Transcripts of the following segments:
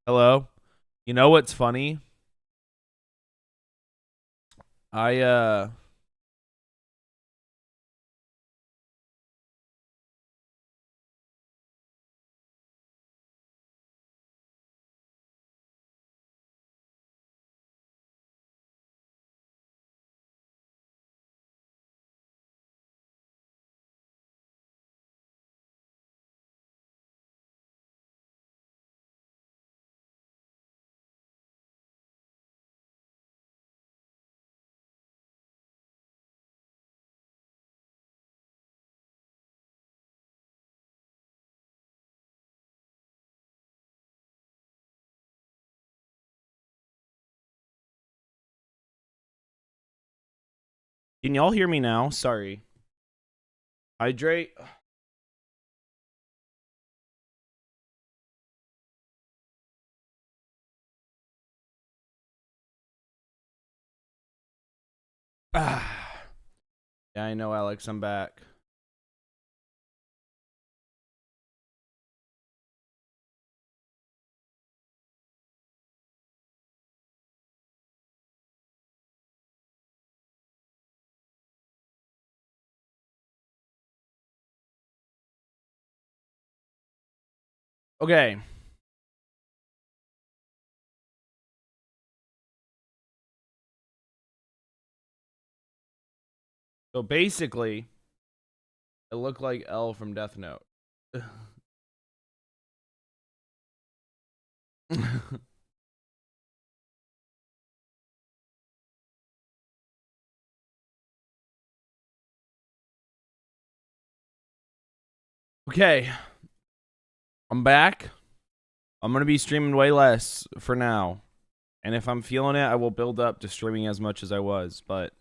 Hello? You know what's funny? I Can y'all hear me now? Sorry. Hydrate. Ah. Yeah, I know, Alex. I'm back. Okay. So basically, it looked like L from Death Note. Okay. I'm back. I'm going to be streaming way less for now. And if I'm feeling it, I will build up to streaming as much as I was, but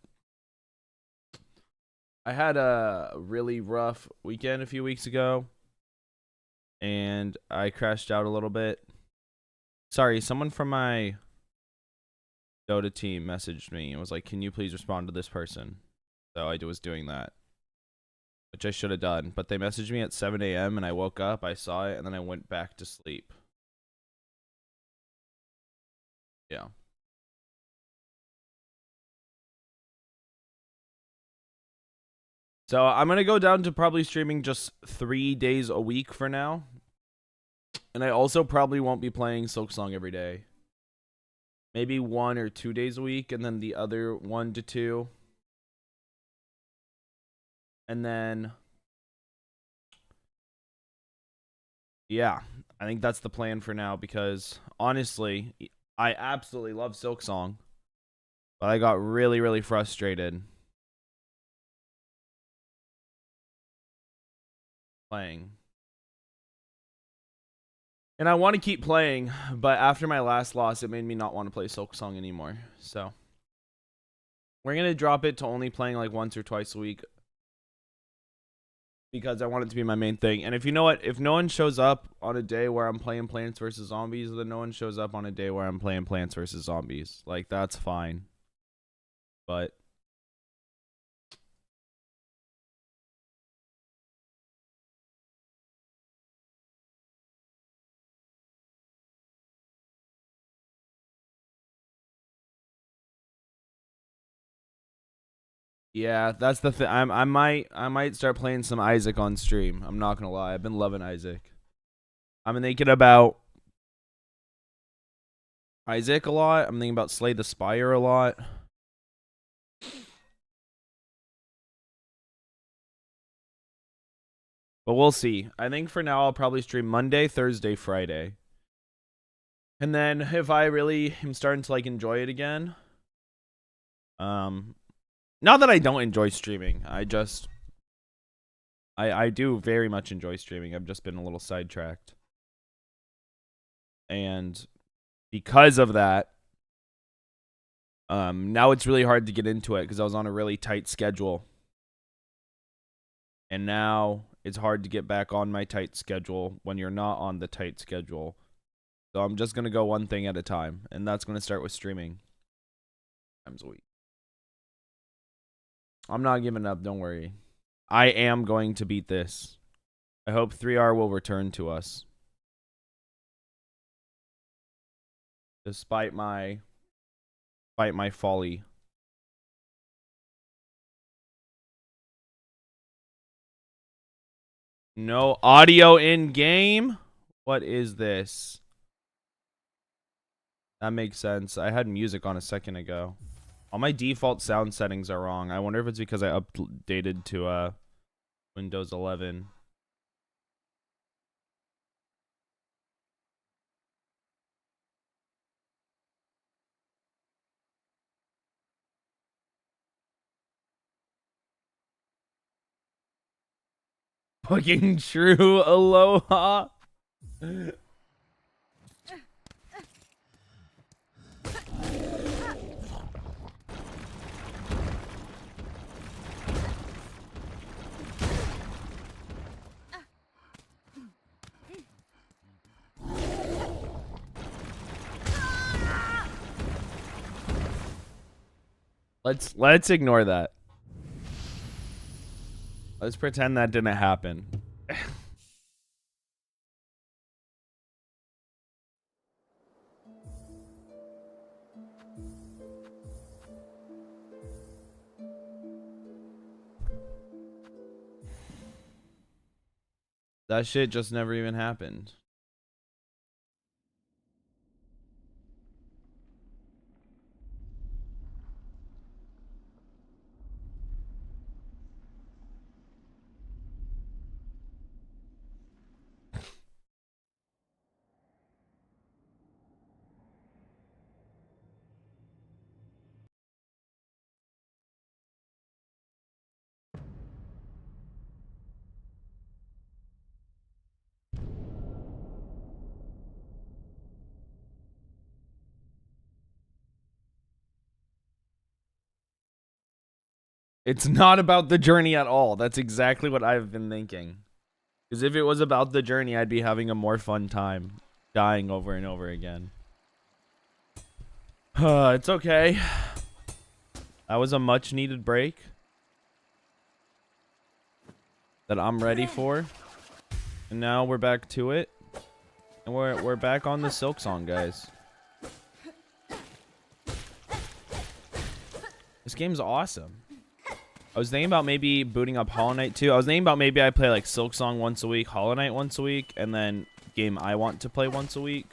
I had a really rough weekend a few weeks ago and I crashed out a little bit. Sorry, someone from my Dota team messaged me and was like, "Can you please respond to this person?" So I was doing that, which I should have done. But they messaged me at 7 a.m. and I woke up, I saw it, and then I went back to sleep. Yeah. So I'm going to go down to probably streaming just 3 days a week for now. And I also probably won't be playing Silksong every day. Maybe 1 or 2 days a week, and then the other 1 to 2. And then, yeah, I think that's the plan for now because honestly, I absolutely love Silksong, but I got really, really frustrated playing. And I want to keep playing, but after my last loss, it made me not want to play Silksong anymore. So we're going to drop it to only playing like once or twice a week because I want it to be my main thing. And if you know what, if no one shows up on a day where I'm playing Plants vs. Zombies, then no one shows up on a day where I'm playing Plants vs. Zombies. Like, that's fine. But yeah, that's the thing. I might start playing some Isaac on stream. I'm not gonna lie. I've been loving Isaac. I'm thinking about Isaac a lot. I'm thinking about Slay the Spire a lot. But we'll see. I think for now I'll probably stream Monday, Thursday, Friday. And then if I really am starting to like enjoy it again, not that I don't enjoy streaming. I do very much enjoy streaming. I've just been a little sidetracked. And because of that, now it's really hard to get into it because I was on a really tight schedule. And now it's hard to get back on my tight schedule when you're not on the tight schedule. So I'm just going to go one thing at a time, and that's going to start with streaming times a week. I'm not giving up, don't worry. I am going to beat this. I hope 3R will return to us. Despite my folly. No audio in game? What is this? That makes sense. I had music on a second ago. All my default sound settings are wrong. I wonder if it's because I updated to Windows 11. Fucking true, aloha. Let's ignore that. Let's pretend that didn't happen. That shit just never even happened. It's not about the journey at all. That's exactly what I've been thinking. Because if it was about the journey, I'd be having a more fun time dying over and over again. It's okay. That was a much needed break that I'm ready for. And now we're back to it. And we're back on the Silk Song, guys. This game's awesome. I was thinking about maybe booting up Hollow Knight too. I was thinking about maybe I play like Silk Song once a week, Hollow Knight once a week, and then game I want to play once a week.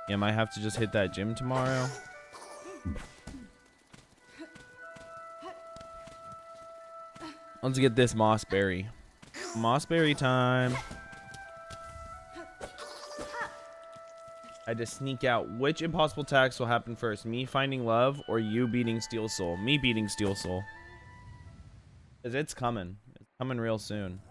Yeah, might have to just hit that gym tomorrow. Let's get this Mossberry. Mossberry time. I had to sneak out. Which impossible task will happen first? Me finding love or you beating Steel Soul? Me beating Steel Soul. Because it's coming. It's coming real soon.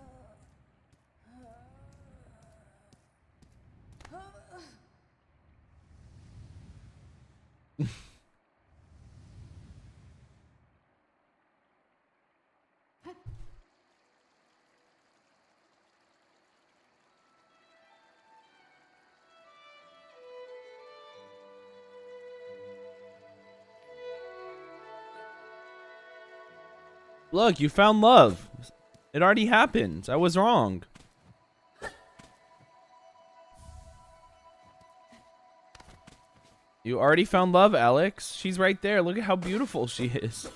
Look, you found love. It already happened. I was wrong. You already found love, Alex. She's right there. Look at how beautiful she is.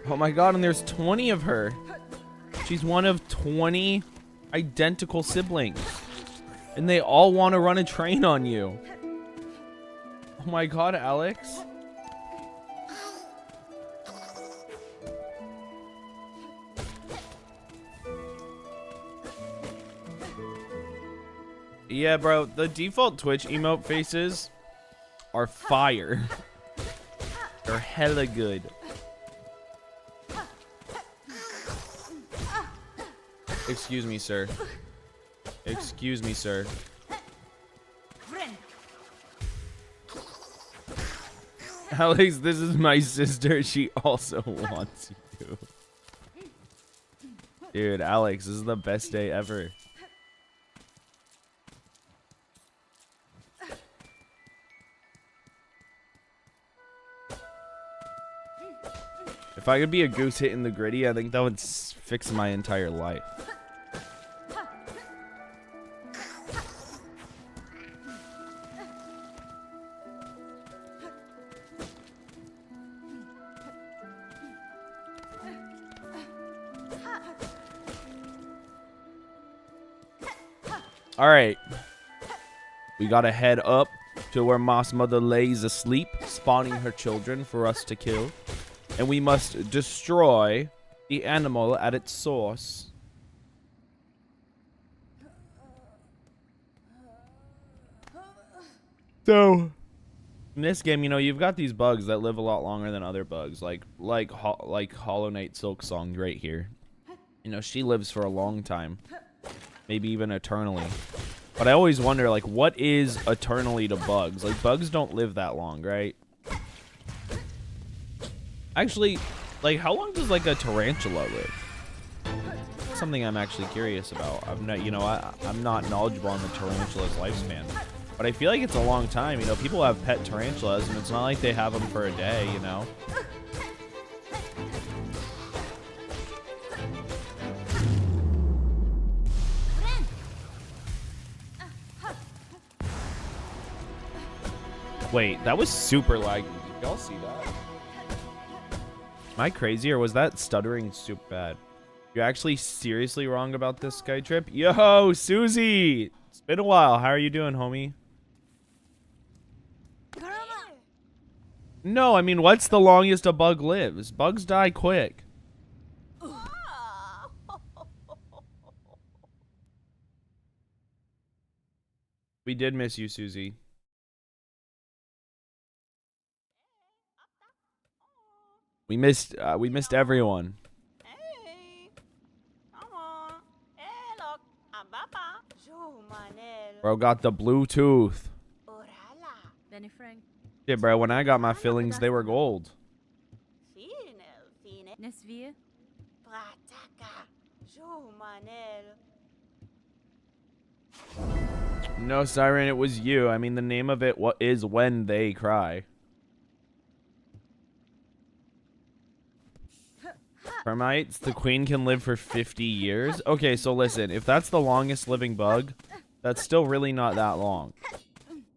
Oh my god, and there's 20 of her. She's one of 20 identical siblings. And they all want to run a train on you. Oh my god, Alex. Yeah, bro, the default Twitch emote faces are fire. They're hella good. Excuse me, sir. Excuse me, sir. Alex, this is my sister. She also wants you. Dude, Alex, this is the best day ever. If I could be a goose hitting the gritty, I think that would fix my entire life. All right. We gotta head up to where Moss Mother lays asleep, spawning her children for us to kill. And we must destroy the animal at its source. So, in this game, you know, you've got these bugs that live a lot longer than other bugs, like Hollow Knight Silksong right here. You know, she lives for a long time, maybe even eternally. But I always wonder, like, what is eternally to bugs? Like, bugs don't live that long, right? Actually, like, how long does, like, a tarantula live? That's something I'm actually curious about. I'm not, you know, I'm not knowledgeable on the tarantula's lifespan. But I feel like it's a long time. You know, people have pet tarantulas, and it's not like they have them for a day, you know? Wait, that was super laggy. Did y'all see that? Am I crazy, or was that stuttering super bad? You're actually seriously wrong about this Skytrip? Yo, Susie! It's been a while. How are you doing, homie? No, I mean, what's the longest a bug lives? Bugs die quick. We did miss you, Susie. We missed everyone. Bro got the Bluetooth. Yeah, bro, when I got my fillings, they were gold. No, Siren, it was you. I mean, the name of it is When They Cry. Termites, the queen can live for 50 years. Okay, so listen, if that's the longest living bug, that's still really not that long.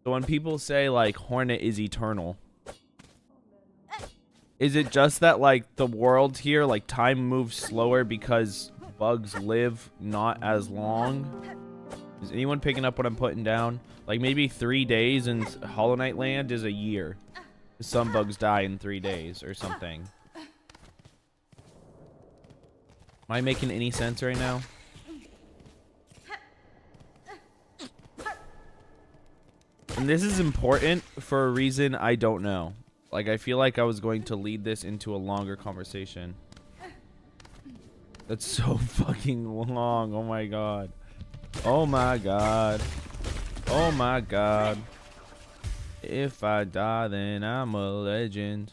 So when people say, like, Hornet is eternal, is it just that, like, the world here, like, time moves slower because bugs live not as long? Is anyone picking up what I'm putting down? Like, maybe 3 days in Hollow Knight Land is a year. Some bugs die in 3 days or something. Am I making any sense right now? And this is important for a reason I don't know. Like, I feel like I was going to lead this into a longer conversation. That's so fucking long. Oh my god. Oh my god. Oh my god. If I die, then I'm a legend.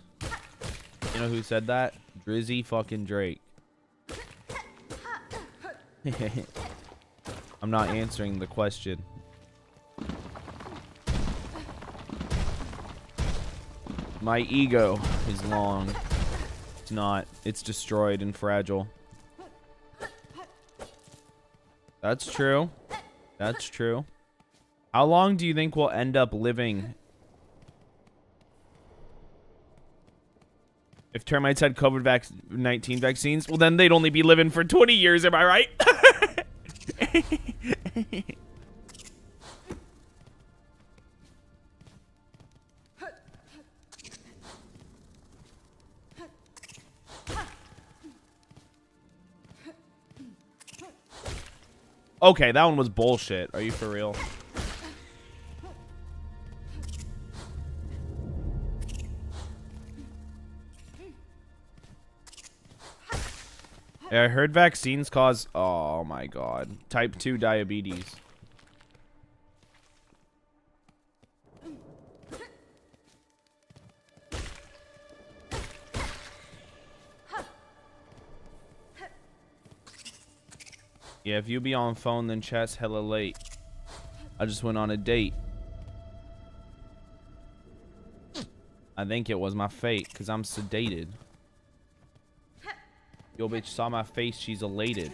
You know who said that? Drizzy fucking Drake. I'm not answering the question. My ego is long. It's not. It's destroyed and fragile. That's true. That's true. How long do you think we'll end up living? If termites had COVID-19 vaccines, well, then they'd only be living for 20 years, am I right? Okay, that one was bullshit. Are you for real? Yeah, I heard vaccines cause, oh my god, type 2 diabetes. Yeah, if you be on phone, then chat's hella late. I just went on a date. I think it was my fate, because I'm sedated. Yo, bitch saw my face. She's elated.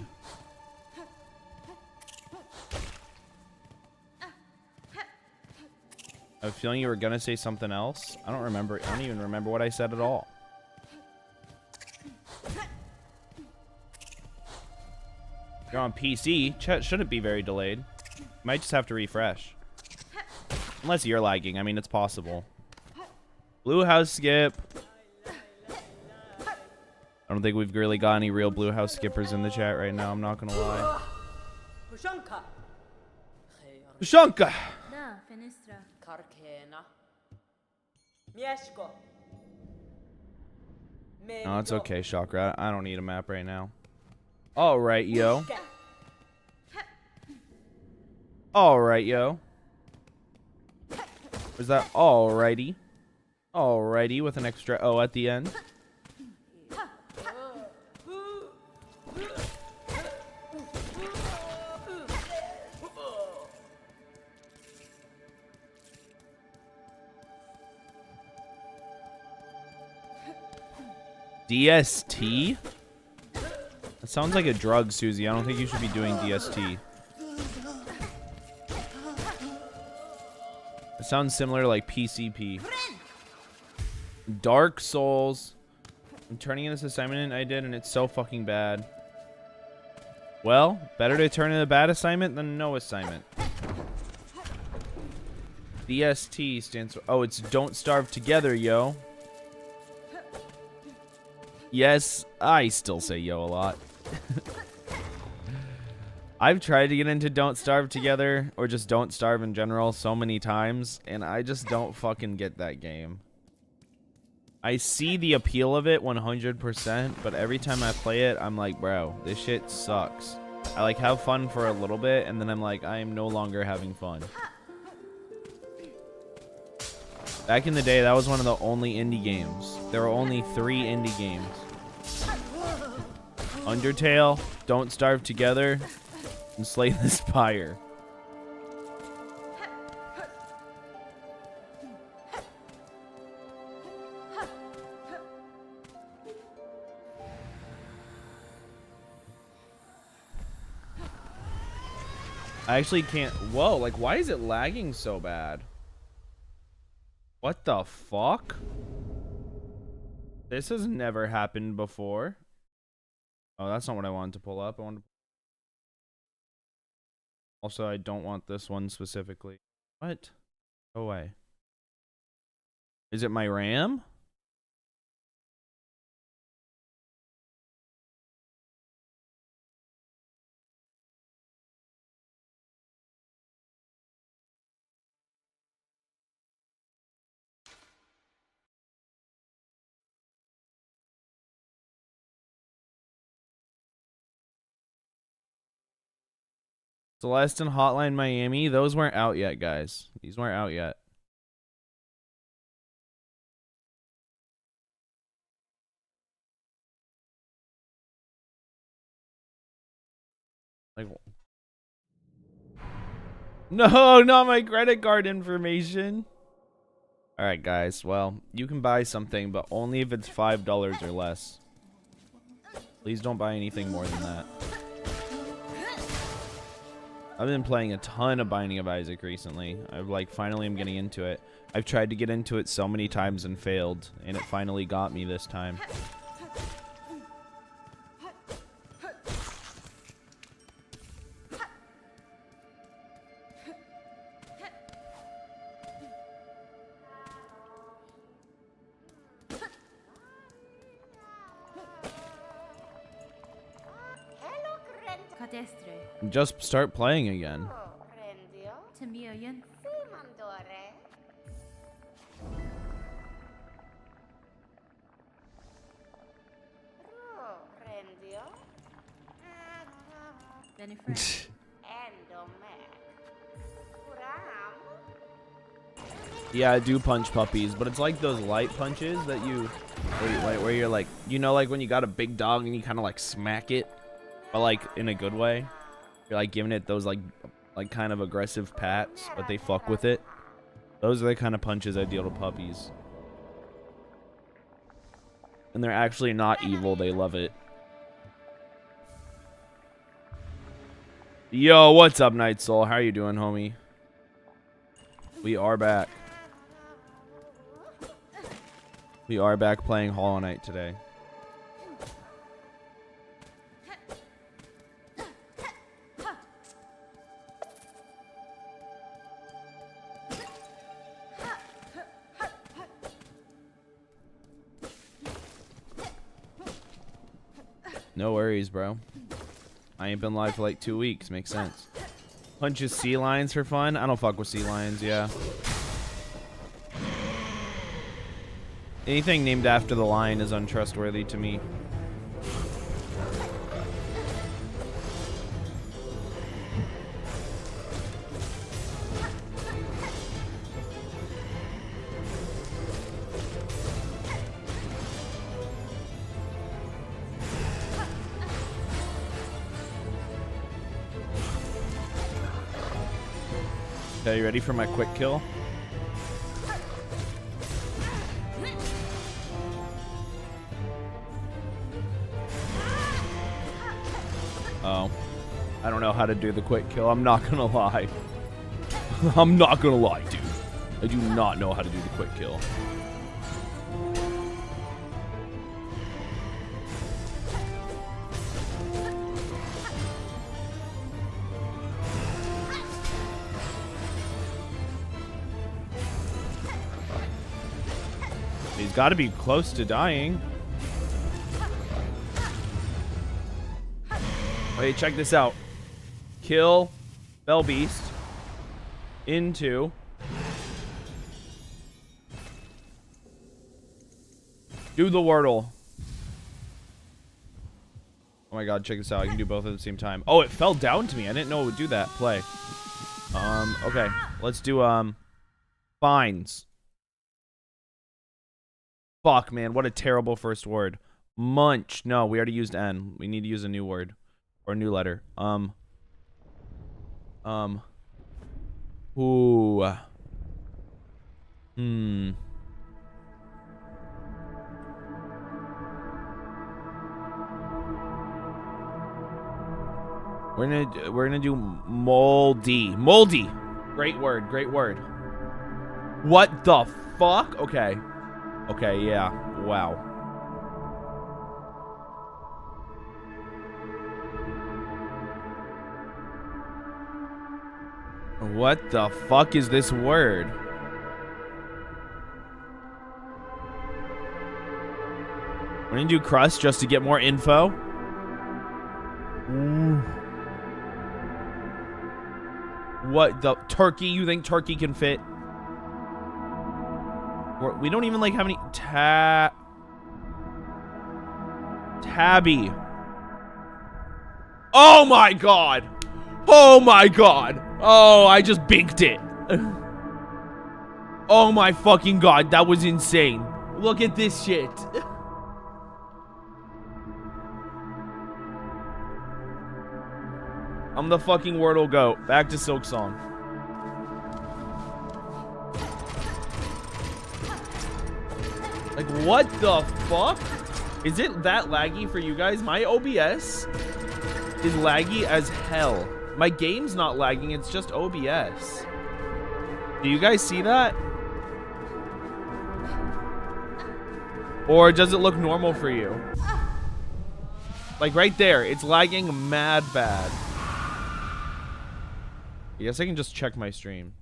I have a feeling you were gonna say something else. I don't remember. I don't even remember what I said at all. You're on PC. Chat shouldn't be very delayed. Might just have to refresh. Unless you're lagging. I mean, it's possible. Blue house skip. I don't think we've really got any real blue house skippers in the chat right now. I'm not gonna lie. Ushanka. No, it's okay, Chakra. I don't need a map right now. Alright, yo. Alright, yo. Was that alrighty? Alrighty, with an extra O at the end. DST? That sounds like a drug, Susie. I don't think you should be doing DST. It sounds similar to like PCP. Dark Souls. I'm turning in this assignment I did, and it's so fucking bad. Well, better to turn in a bad assignment than no assignment. DST stands for... Oh, it's Don't Starve Together, yo. Yes, I still say yo a lot. I've tried to get into Don't Starve Together, or just Don't Starve in general, so many times, and I just don't fucking get that game. I see the appeal of it 100%, but every time I play it, I'm like, bro, this shit sucks. I like have fun for a little bit, and then I'm like, I am no longer having fun. Back in the day, that was one of the only indie games. There were only 3 indie games. Undertale, Don't Starve Together, and Slay the Spire. I actually can't... Whoa, like, why is it lagging so bad? What the fuck? This has never happened before. Oh, that's not what I wanted to pull up. I wanted to... Also, I don't want this one specifically. What? Go away. Is it my RAM? Celeste and Hotline Miami, those weren't out yet, guys. These weren't out yet. Like, no, not my credit card information. All right, guys. Well, you can buy something, but only if it's $5 or less. Please don't buy anything more than that. I've been playing a ton of Binding of Isaac recently. I've like finally am getting into it. I've tried to get into it so many times and failed, and it finally got me this time. Just start playing again. Yeah, I do punch puppies, but it's like those light punches that where you're like, you know, like when you got a big dog and you kind of like smack it, but like in a good way. You're like giving it those like kind of aggressive pats, but they fuck with it. Those are the kind of punches I deal to puppies. And they're actually not evil, they love it. Yo, what's up, Night Soul? How you doing, homie? We are back. We are back playing Hollow Knight today. No worries, bro. I ain't been live for like 2 weeks. Makes sense. Punches sea lions for fun? I don't fuck with sea lions, yeah. Anything named after the lion is untrustworthy to me. Okay, you ready for my quick kill? Oh. I don't know how to do the quick kill. I'm not gonna lie. I'm not gonna lie, dude. I do not know how to do the quick kill. He's got to be close to dying. Wait, check this out. Kill Bell Beast into do the Wordle. Oh my god, check this out. I can do both at the same time. Oh, it fell down to me. I didn't know it would do that. Play. Okay. Let's do fines. Fuck, man. What a terrible first word. Munch. No, we already used N. We need to use a new word. Or a new letter. Ooh. We're gonna do moldy. Moldy. Great word. Great word. What the fuck? Okay. Okay, yeah. Wow. What the fuck is this word? We're gonna do crust just to get more info. Ooh. What the turkey? You think turkey can fit? We don't even like have any tabby. Oh my god. Oh my god. Oh, I just binked it. Oh my fucking god, that was insane. Look at this shit. I'm the fucking Wordle goat. Back to Silk Song. Like, what the fuck? Is it that laggy for you guys? My OBS is laggy as hell. My game's not lagging, it's just OBS. Do you guys see that? Or does it look normal for you? Like right there, it's lagging mad bad. I guess I can just check my stream.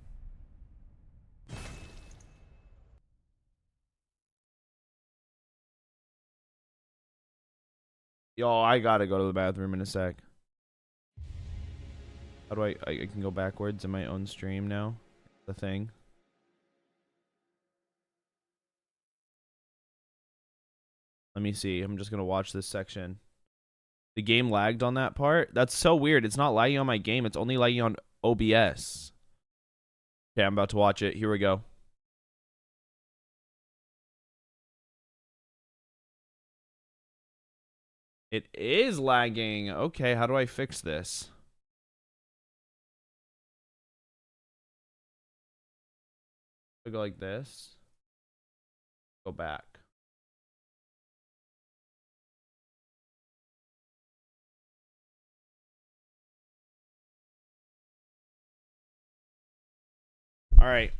Yo, I gotta go to the bathroom in a sec. How do I can go backwards in my own stream now? The thing. Let me see. I'm just gonna watch this section. The game lagged on that part? That's so weird. It's not lagging on my game. It's only lagging on OBS. Okay, I'm about to watch it. Here we go. It is lagging. Okay, how do I fix this? I go like this. Go back. All right.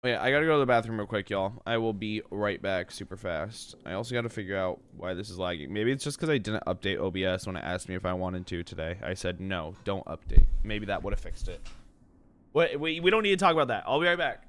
Wait, I gotta go to the bathroom real quick, y'all. I will be right back super fast. I also gotta figure out why this is lagging. Maybe it's just because I didn't update OBS when it asked me if I wanted to today. I said, no, don't update. Maybe that would have fixed it. Wait, we don't need to talk about that. I'll be right back.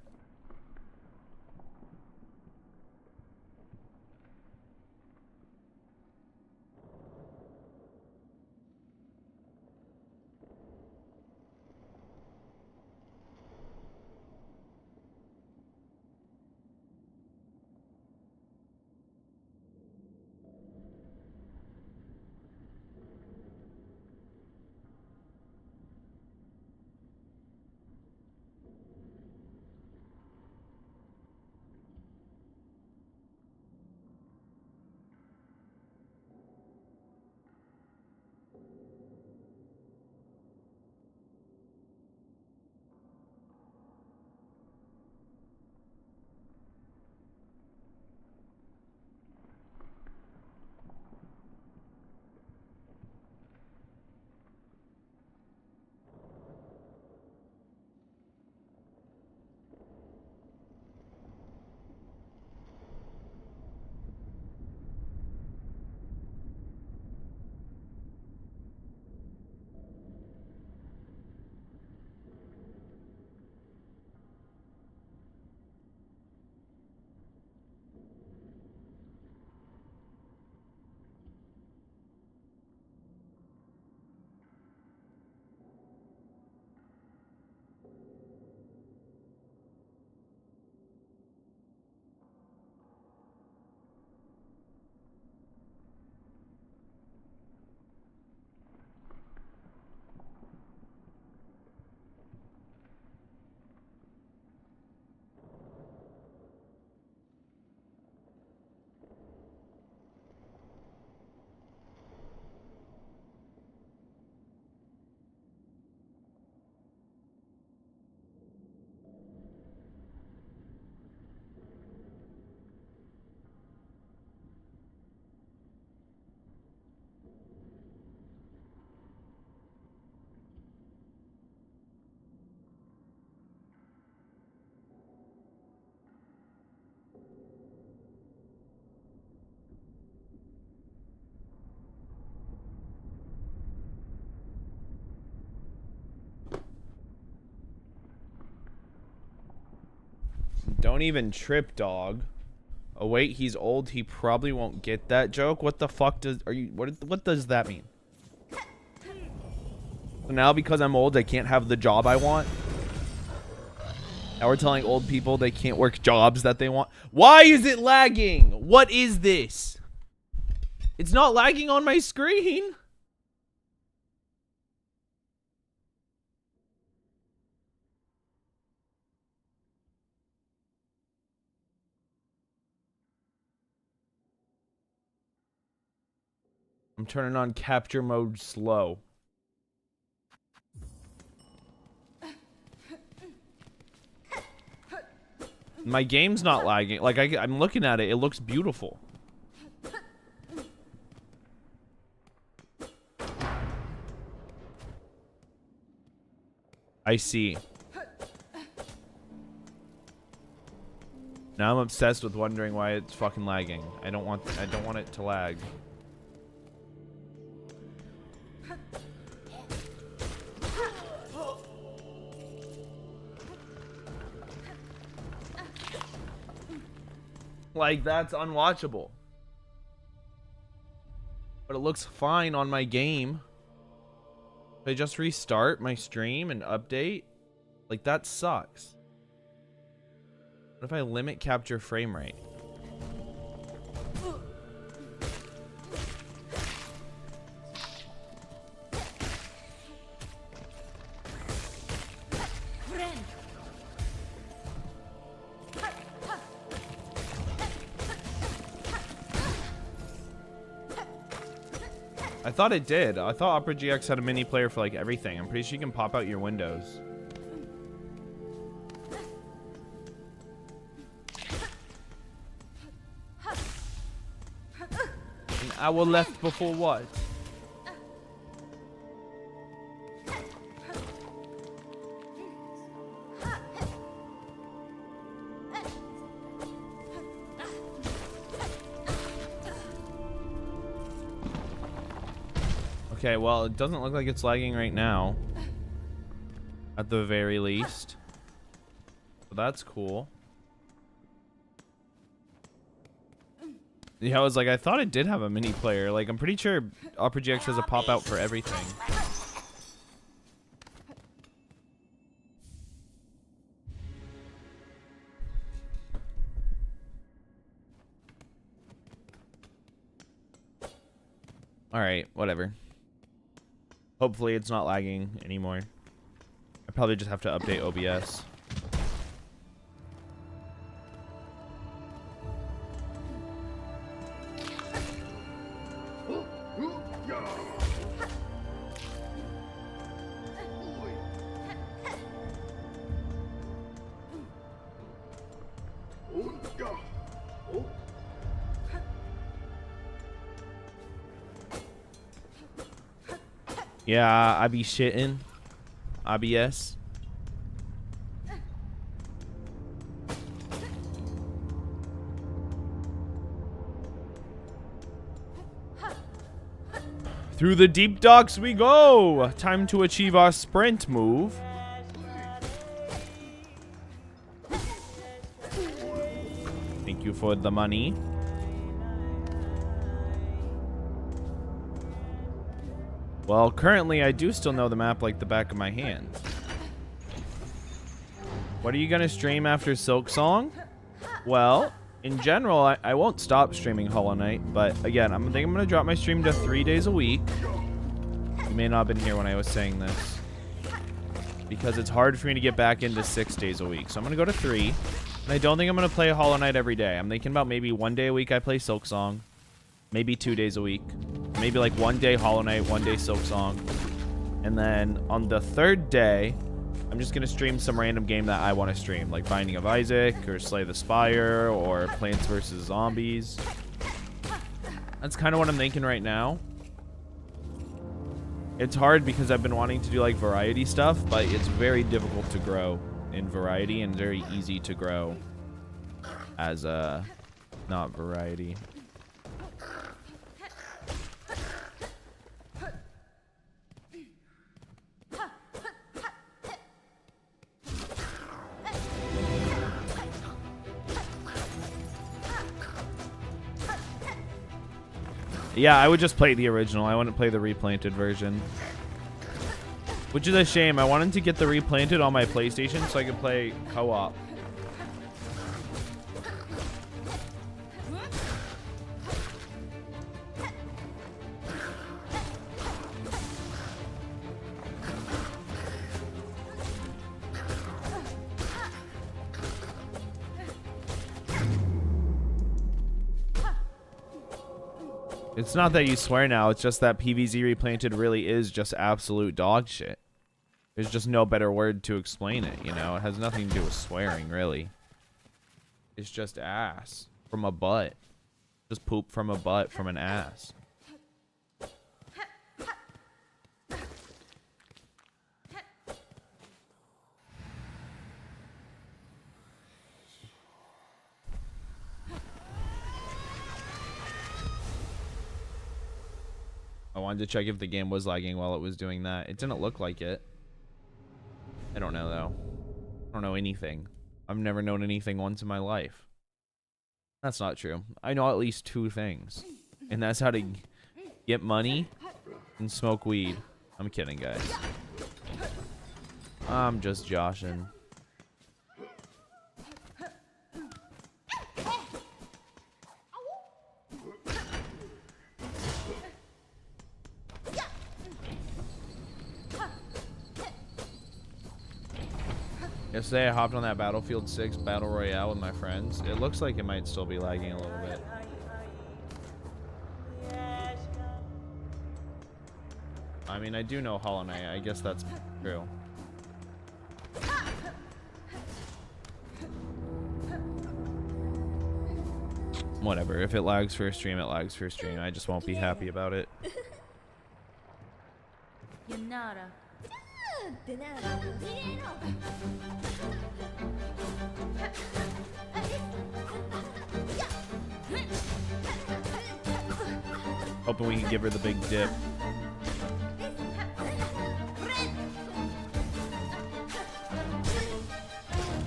Don't even trip, dog. Oh wait, he's old. He probably won't get that joke. What the fuck does what does that mean? So now because I'm old, I can't have the job I want. Now we're telling old people they can't work jobs that they want. Why is it lagging? What is this? It's not lagging on my screen. I'm turning on capture mode slow. My game's not lagging. Like, I'm looking at it. It looks beautiful. I see. Now I'm obsessed with wondering why it's fucking lagging. I don't want it to lag. Like, that's unwatchable. But it looks fine on my game. If I just restart my stream and update, like, that sucks. What if I limit capture frame rate? I thought it did. I thought Opera GX had a mini player for like everything. I'm pretty sure you can pop out your windows. An hour left before what? Okay, well, it doesn't look like it's lagging right now. At the very least. So that's cool. Yeah, I was like, I thought it did have a mini player. Like, I'm pretty sure Opera GX has a pop out for everything. Alright, whatever. Hopefully it's not lagging anymore. I probably just have to update OBS. Yeah, I be shitting. IBS. Through the deep docks we go. Time to achieve our sprint move. Thank you for the money. Well, currently I do still know the map like the back of my hand. What are you gonna stream after Silk Song? Well, in general, I won't stop streaming Hollow Knight, but again, I think I'm gonna drop my stream to 3 days a week. You may not have been here when I was saying this, because it's hard for me to get back into 6 days a week. So I'm gonna go to 3, and I don't think I'm gonna play Hollow Knight every day. I'm thinking about maybe 1 day a week I play Silk Song, maybe 2 days a week. Maybe like 1 day Hollow Knight, 1 day Silk Song. And then on the 3rd day, I'm just going to stream some random game that I want to stream. Like Binding of Isaac, or Slay the Spire, or Plants vs. Zombies. That's kind of what I'm thinking right now. It's hard because I've been wanting to do like variety stuff, but it's very difficult to grow in variety and very easy to grow as not variety. Yeah, I would just play the original. I wouldn't play the replanted version. Which is a shame. I wanted to get the replanted on my PlayStation so I could play co-op. It's not that you swear now, it's just that PVZ replanted really is just absolute dog shit. There's just no better word to explain it, you know? It has nothing to do with swearing, really. It's just ass from a butt. Just poop from a butt from an ass. I wanted to check if the game was lagging while it was doing that. It didn't look like it. I don't know, though. I don't know anything. I've never known anything once in my life. That's not true. I know at least 2 things. And that's how to get money and smoke weed. I'm kidding, guys. I'm just joshing. Yesterday I hopped on that Battlefield 6 Battle Royale with my friends. It looks like it might still be lagging a little bit. I mean, I do know Hollow Knight. I guess that's true. Whatever. If it lags for a stream, it lags for a stream. I just won't be happy about it. Hoping we can give her the big dip.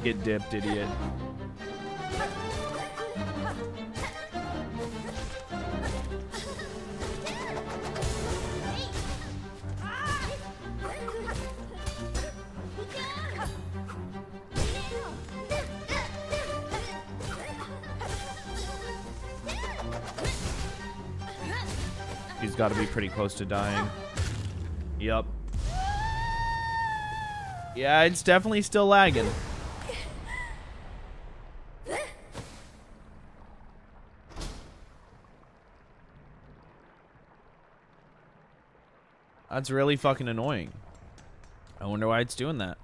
Get dipped, idiot. He's got to be pretty close to dying. Yup. Yeah, it's definitely still lagging. That's really fucking annoying. I wonder why it's doing that.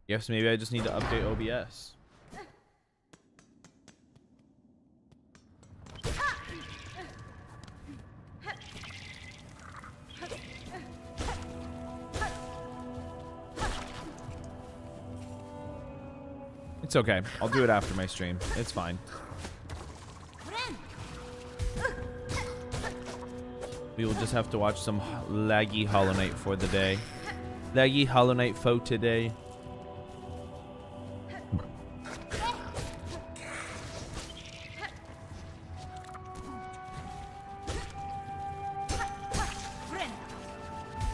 Yes, maybe I just need to update OBS. It's okay. I'll do it after my stream. It's fine. We will just have to watch some laggy Hollow Knight for the day. Laggy Hollow Knight for today.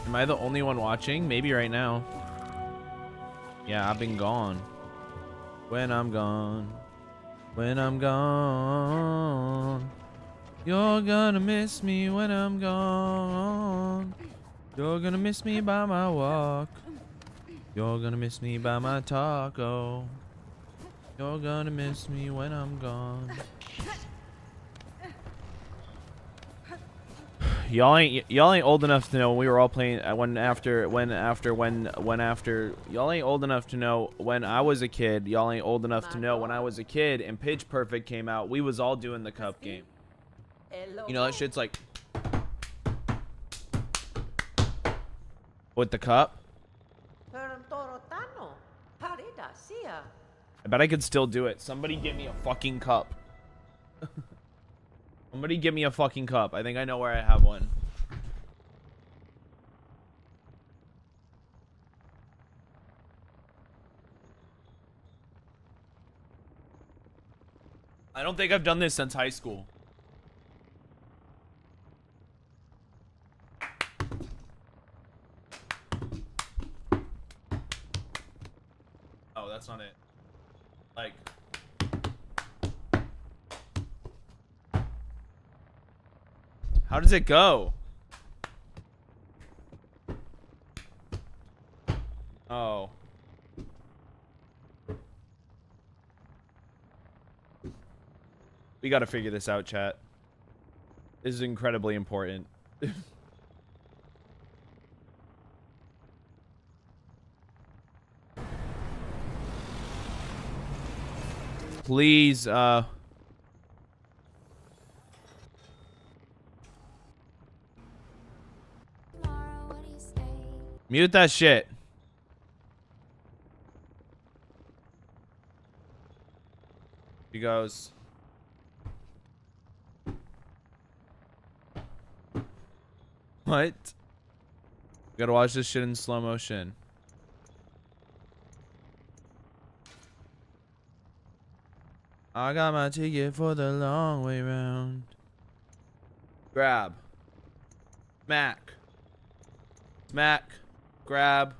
Am I the only one watching? Maybe right now. Yeah, I've been gone. When I'm gone. When I'm gone. You're gonna miss me when I'm gone. You're gonna miss me by my walk. You're gonna miss me by my taco. You're gonna miss me when I'm gone. Y'all ain't old enough to know when we were all playing y'all ain't old enough to know when I was a kid. Y'all ain't old enough to know when I was a kid and Pitch Perfect came out. We was all doing the cup game. You know that shit's like with the cup. I bet I could still do it. Somebody give me a fucking cup. Somebody give me a fucking cup. I think I know where I have one. I don't think I've done this since high school. Oh, that's not it. Like... How does it go? Oh. We gotta figure this out, chat. This is incredibly important. Please, mute that shit. He goes. What? Gotta watch this shit in slow motion. I got my ticket for the long way round. Grab. Smack. Smack. Grab.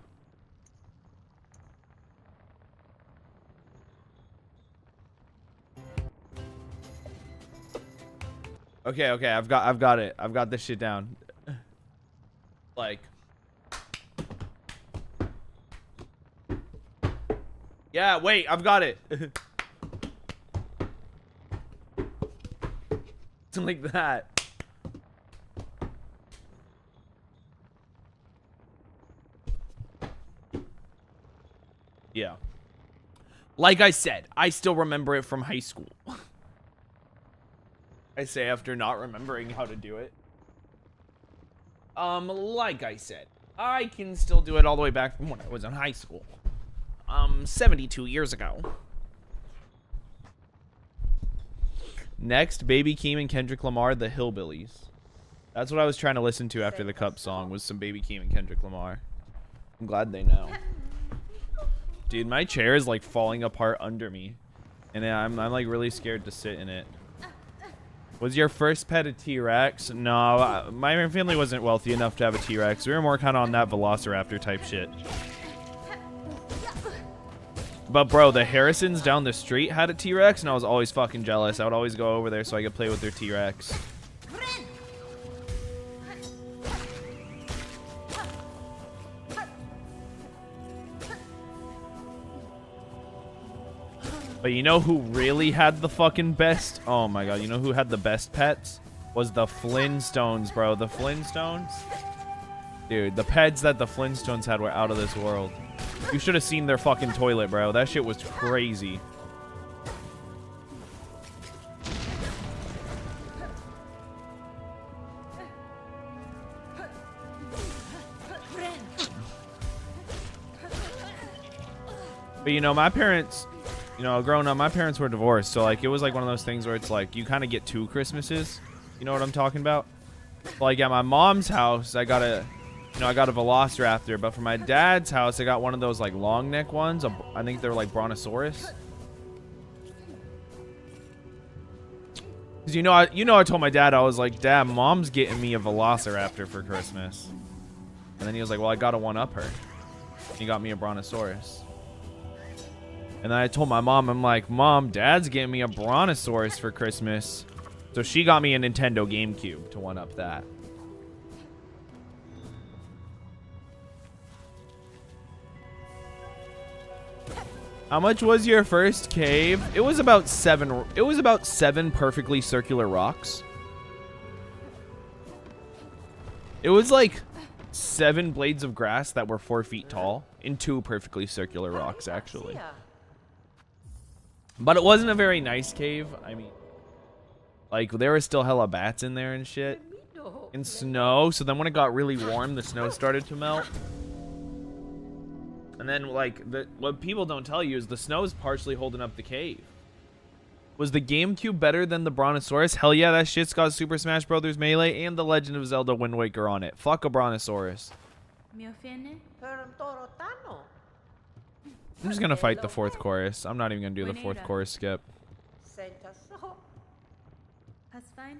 Okay, I've got it. I've got this shit down. Like. Yeah, wait, I've got it. Something like that. Yeah. Like I said, I still remember it from high school. I say after not remembering how to do it. Like I said, I can still do it all the way back from when I was in high school. 72 years ago. Next, Baby Keem and Kendrick Lamar, The Hillbillies. That's what I was trying to listen to after the Cup song, was some Baby Keem and Kendrick Lamar. I'm glad they know. Dude, my chair is like falling apart under me. And I'm like really scared to sit in it. Was your first pet a T-Rex? No, my family wasn't wealthy enough to have a T-Rex. We were more kind of on that Velociraptor type shit. But bro, the Harrisons down the street had a T-Rex, and I was always fucking jealous. I would always go over there so I could play with their T-Rex. But you know who really had the fucking best? Oh my god, you know who had the best pets? Was the Flintstones, bro. The Flintstones? Dude, the pets that the Flintstones had were out of this world. You should have seen their fucking toilet, bro. That shit was crazy. But you know, my parents... You know, growing up, my parents were divorced, so like it was like one of those things where it's like you kind of get two Christmases. You know what I'm talking about? Like at my mom's house, I got a Velociraptor, but for my dad's house, I got one of those like long neck ones. I think they're like Brontosaurus. Cause I told my dad, I was like, Dad, Mom's getting me a Velociraptor for Christmas, and then he was like, well, I gotta one up her. He got me a Brontosaurus. And then I told my mom, I'm like, Mom, Dad's getting me a Brontosaurus for Christmas. So she got me a Nintendo GameCube to one up that. How much was your first cave? It was about 7. It was about 7 perfectly circular rocks. It was like 7 blades of grass that were 4 feet tall and 2 perfectly circular rocks, actually. But it wasn't a very nice cave. I mean, like, there was still hella bats in there and shit. And snow. So then when it got really warm, the snow started to melt. And then, like, what people don't tell you is the snow is partially holding up the cave. Was the GameCube better than the Brontosaurus? Hell yeah, that shit's got Super Smash Bros. Melee and The Legend of Zelda Wind Waker on it. Fuck a Brontosaurus. I'm just gonna fight the 4th chorus. I'm not even gonna do the 4th chorus skip. That's fine.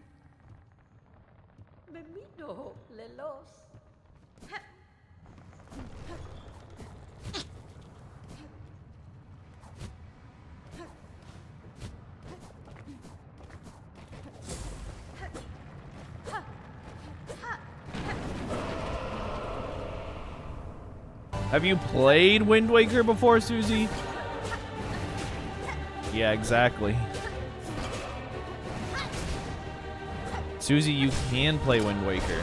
Have you played Wind Waker before, Susie? Yeah, exactly. Susie, you can play Wind Waker.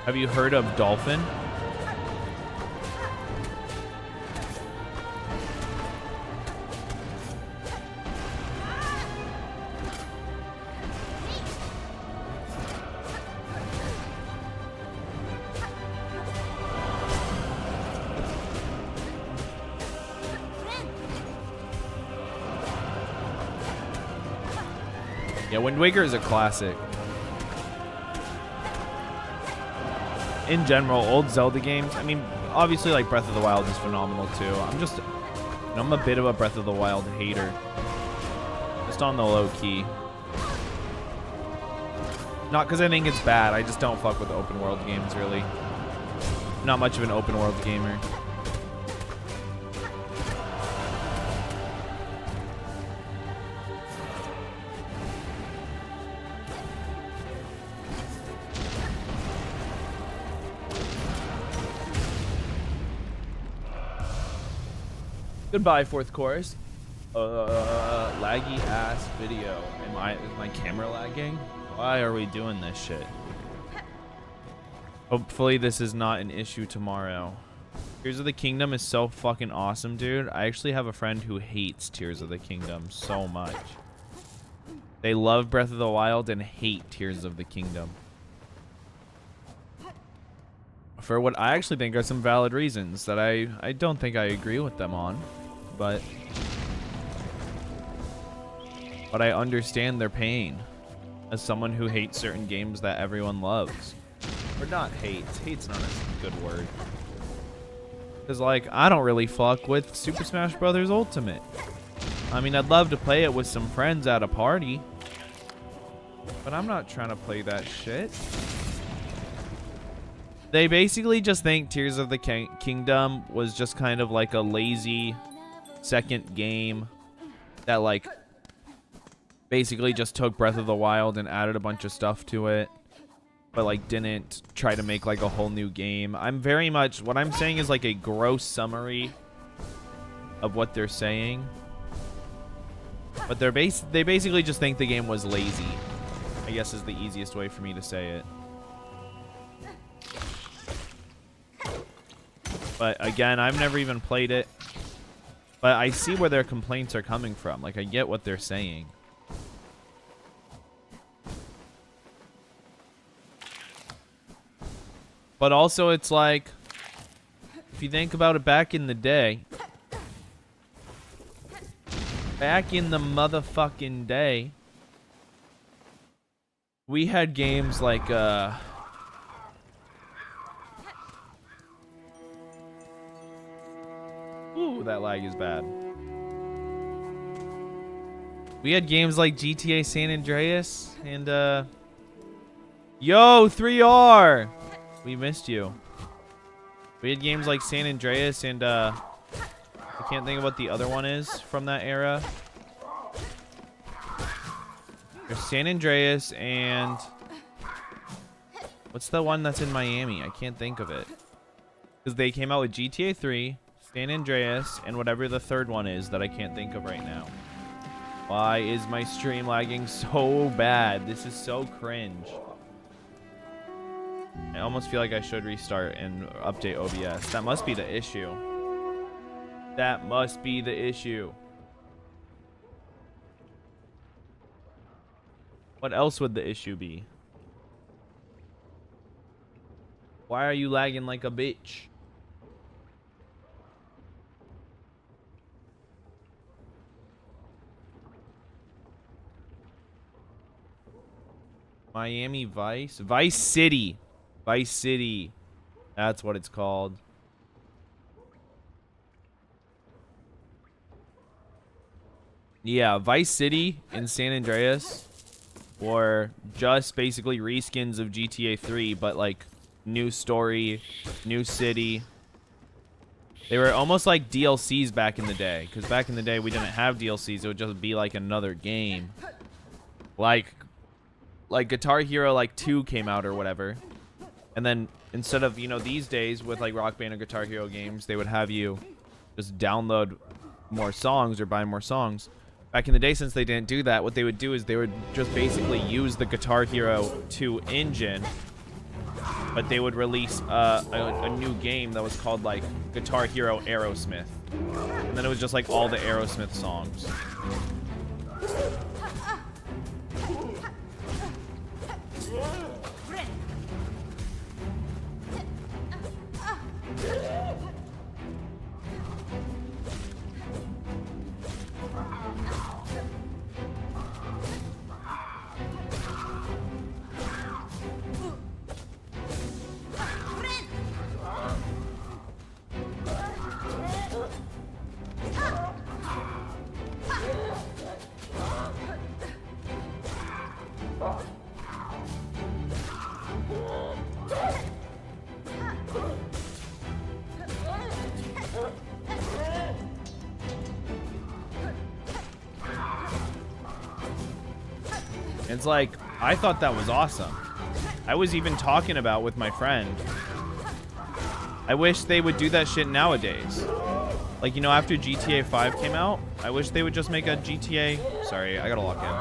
Have you heard of Dolphin? Yeah, Wind Waker is a classic. In general, old Zelda games, I mean, obviously, like, Breath of the Wild is phenomenal, too. I'm a bit of a Breath of the Wild hater. Just on the low key. Not because I think it's bad, I just don't fuck with open world games, really. Not much of an open world gamer. Goodbye, 4th chorus. Laggy ass video. Is my camera lagging? Why are we doing this shit? Hopefully this is not an issue tomorrow. Tears of the Kingdom is so fucking awesome, dude. I actually have a friend who hates Tears of the Kingdom so much. They love Breath of the Wild and hate Tears of the Kingdom. For what I actually think are some valid reasons that I don't think I agree with them on. But I understand their pain as someone who hates certain games that everyone loves. Or not hates. Hate's not a good word. Because, like, I don't really fuck with Super Smash Bros. Ultimate. I mean, I'd love to play it with some friends at a party. But I'm not trying to play that shit. They basically just think Tears of the Kingdom was just kind of like a lazy second game that, like, basically just took Breath of the Wild and added a bunch of stuff to it. But, like, didn't try to make, like, a whole new game. I'm very much... What I'm saying is, like, a gross summary of what they're saying. But they basically just think the game was lazy. I guess is the easiest way for me to say it. But, again, I've never even played it. But I see where their complaints are coming from. Like, I get what they're saying. But also, it's like, if you think about it, back in the day, back in the motherfucking day, we had games like, ooh, that lag is bad. We had games like GTA San Andreas and, yo, 3R! We missed you. We had games like San Andreas and, I can't think of what the other one is from that era. There's San Andreas and... What's the one that's in Miami? I can't think of it. Because they came out with GTA 3, San Andreas, and whatever the third one is that I can't think of right now. Why is my stream lagging so bad? This is so cringe. I almost feel like I should restart and update OBS. That must be the issue. That must be the issue. What else would the issue be? Why are you lagging like a bitch? Miami Vice? Vice City. Vice City. That's what it's called. Yeah, Vice City and San Andreas were just basically reskins of GTA 3, but like new story, new city. They were almost like DLCs back in the day, because back in the day we didn't have DLCs. It would just be like another game. Like Guitar Hero like 2 came out or whatever. And then instead of, you know, these days with like Rock Band or Guitar Hero games, they would have you just download more songs or buy more songs. Back in the day, since they didn't do that, what they would do is they would just basically use the Guitar Hero 2 engine, but they would release a new game that was called like Guitar Hero Aerosmith. And then it was just like all the Aerosmith songs. It's like, I thought that was awesome. I was even talking about with my friend. I wish they would do that shit nowadays. Like, you know, after GTA 5 came out, I wish they would just make a GTA... Sorry, I gotta lock in.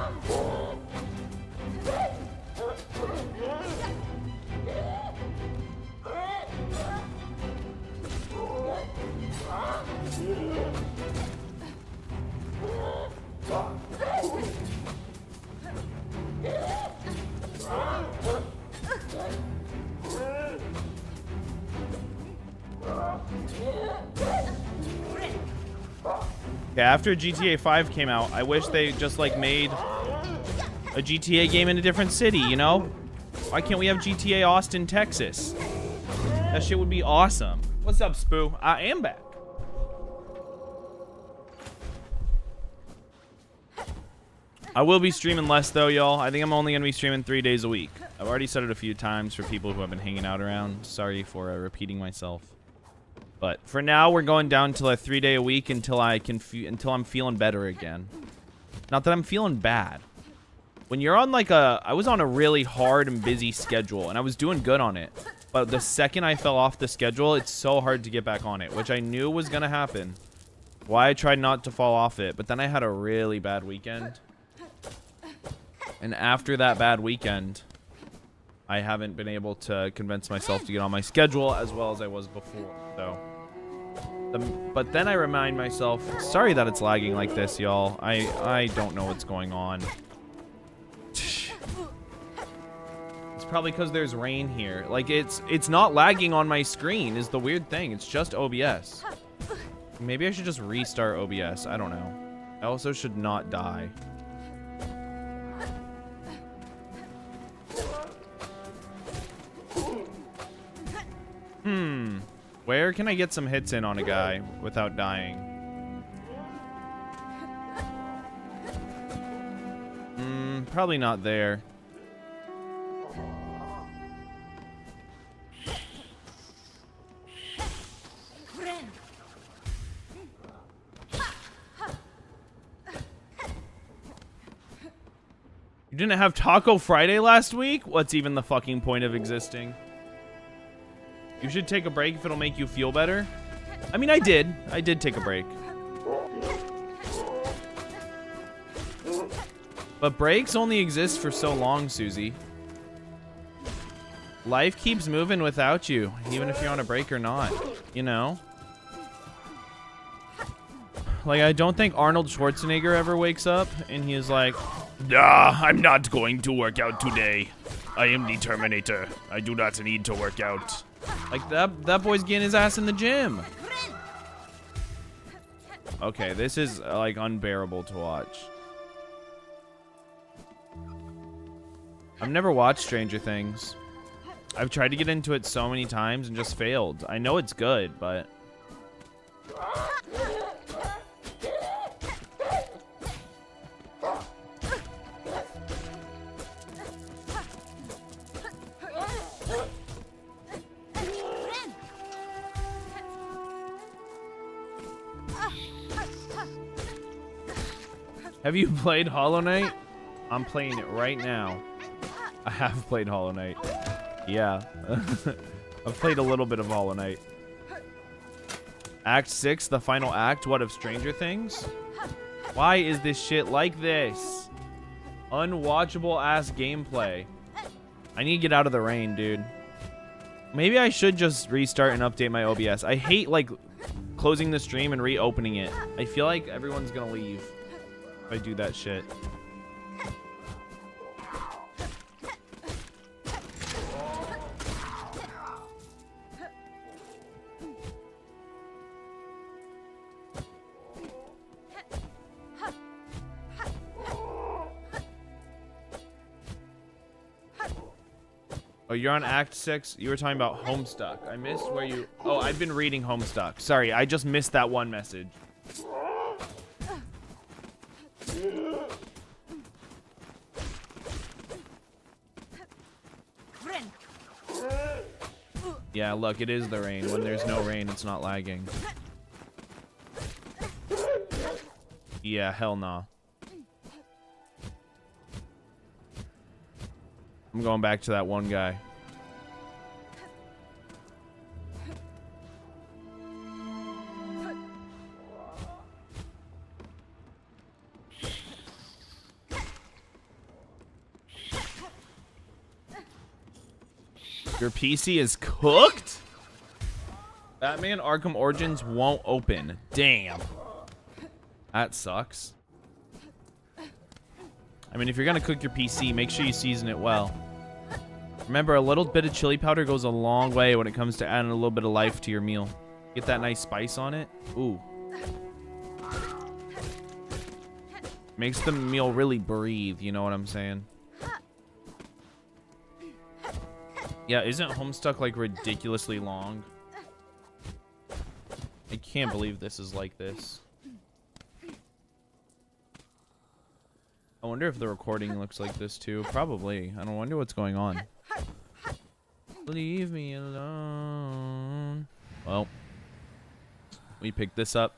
Yeah, after GTA 5 came out, I wish they just like made a GTA game in a different city, you know? Why can't we have GTA Austin, Texas? That shit would be awesome. What's up, Spoo? I am back. I will be streaming less, though, y'all. I think I'm only going to be streaming 3 days a week. I've already said it a few times for people who have been hanging out around. Sorry for repeating myself. But for now, we're going down to a 3 day a week until until I'm feeling better again. Not that I'm feeling bad. When you're on like I was on a really hard and busy schedule, and I was doing good on it. But the second I fell off the schedule, it's so hard to get back on it, which I knew was going to happen. Why I tried not to fall off it. But then I had a really bad weekend. And after that bad weekend, I haven't been able to convince myself to get on my schedule as well as I was before. So, but then I remind myself, sorry that it's lagging like this, y'all. I don't know what's going on. It's probably because there's rain here. Like, it's not lagging on my screen is the weird thing. It's just OBS. Maybe I should just restart OBS. I don't know. I also should not die. Where can I get some hits in on a guy without dying? Probably not there. You didn't have Taco Friday last week? What's even the fucking point of existing? You should take a break if it'll make you feel better. I mean, I did. I did take a break. But breaks only exist for so long, Susie. Life keeps moving without you, even if you're on a break or not. You know? Like, I don't think Arnold Schwarzenegger ever wakes up and he is like, "Nah, I'm not going to work out today. I am the Terminator. I do not need to work out." Like, that boy's getting his ass in the gym. Okay, this is, like, unbearable to watch. I've never watched Stranger Things. I've tried to get into it so many times and just failed. I know it's good, but... Have you played Hollow Knight? I'm playing it right now. I have played Hollow Knight. Yeah. I've played a little bit of Hollow Knight. Act 6, the final act, what of Stranger Things? Why is this shit like this? Unwatchable ass gameplay. I need to get out of the rain, dude. Maybe I should just restart and update my OBS. I hate, like, closing the stream and reopening it. I feel like everyone's gonna leave if I do that shit. Oh, you're on Act 6? You were talking about Homestuck. I missed where you... Oh, I've been reading Homestuck. Sorry, I just missed that one message. Yeah, look, it is the rain. When there's no rain, it's not lagging. Yeah, hell no. I'm going back to that one guy. Your PC is cooked? Batman Arkham Origins won't open. Damn. That sucks. I mean, if you're gonna cook your PC, make sure you season it well. Remember, a little bit of chili powder goes a long way when it comes to adding a little bit of life to your meal. Get that nice spice on it. Ooh. Makes the meal really breathe, you know what I'm saying? Yeah, isn't Homestuck like ridiculously long? I can't believe this is like this. I wonder if the recording looks like this too. Probably. I don't wonder what's going on. Leave me alone. Well, we picked this up.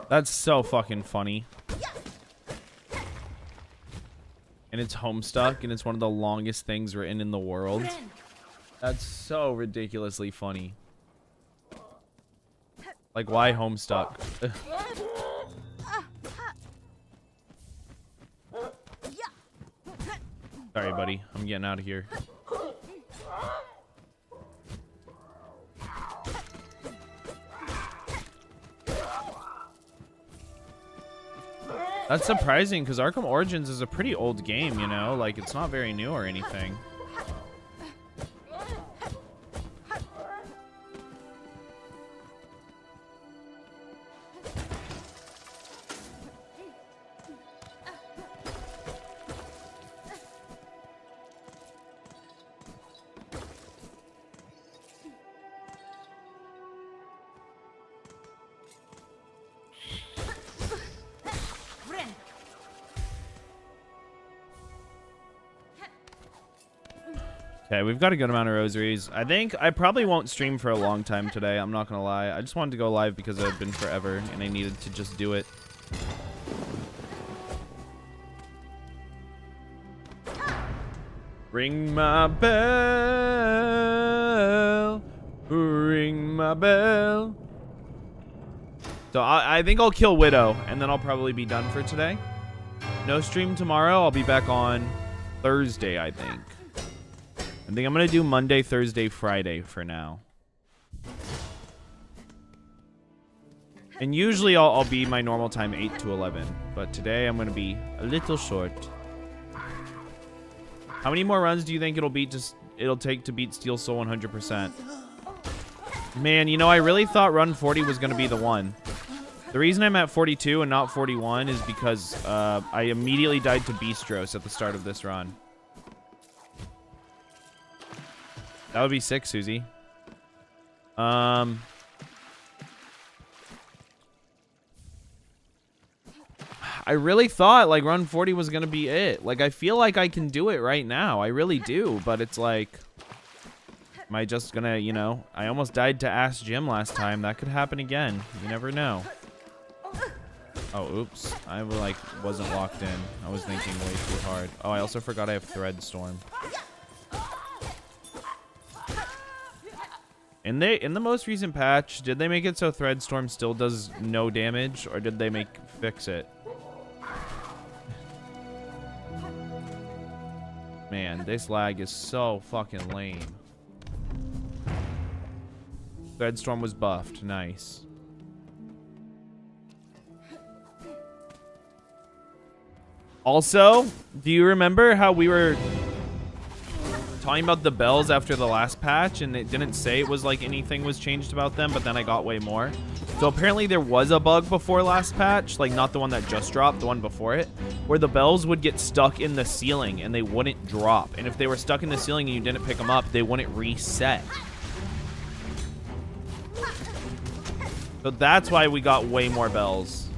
That's so fucking funny. And it's Homestuck, and it's one of the longest things written in the world. That's so ridiculously funny. Like, why Homestuck? Sorry, buddy. I'm getting out of here. That's surprising, because Arkham Origins is a pretty old game, you know? Like, it's not very new or anything. Okay, we've got a good amount of rosaries. I think I probably won't stream for a long time today. I'm not gonna lie. I just wanted to go live because it had been forever and I needed to just do it. Ring my bell. Ring my bell. So I think I'll kill Widow and then I'll probably be done for today. No stream tomorrow. I'll be back on Thursday, I think. I think I'm going to do Monday, Thursday, Friday for now. And usually I'll be my normal time 8 to 11. But today I'm going to be a little short. How many more runs do you think it'll take to beat Steel Soul 100%? Man, you know, I really thought run 40 was going to be the one. The reason I'm at 42 and not 41 is because I immediately died to Beastros at the start of this run. That would be sick, Susie. I really thought, like, run 40 was going to be it. Like, I feel like I can do it right now. I really do. But it's like, am I just going to, you know, I almost died to Ask Jim last time. That could happen again. You never know. Oh, oops. I, like, wasn't locked in. I was thinking way too hard. Oh, I also forgot I have Thread Storm. In the most recent patch, did they make it so Thread Storm still does no damage, or did they fix it? Man, this lag is so fucking lame. Thread Storm was buffed. Nice. Also, do you remember how we were talking about the bells after the last patch and it didn't say it was like anything was changed about them, but then I got way more? So apparently there was a bug before last patch, like not the one that just dropped, the one before it, where the bells would get stuck in the ceiling and they wouldn't drop. And if they were stuck in the ceiling and you didn't pick them up, they wouldn't reset. So that's why we got way more bells.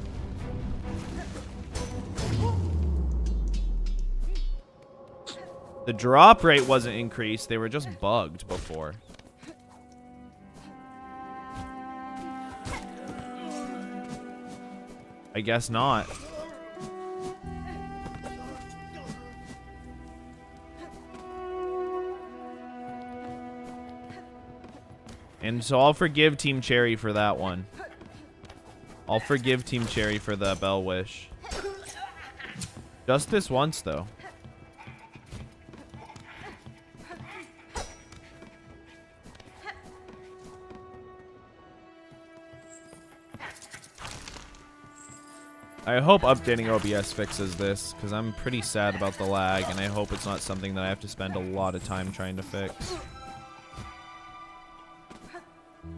The drop rate wasn't increased. They were just bugged before. I guess not. And so I'll forgive Team Cherry for that one. I'll forgive Team Cherry for the Bell Wish. Just this once, though. I hope updating OBS fixes this, because I'm pretty sad about the lag, and I hope it's not something that I have to spend a lot of time trying to fix.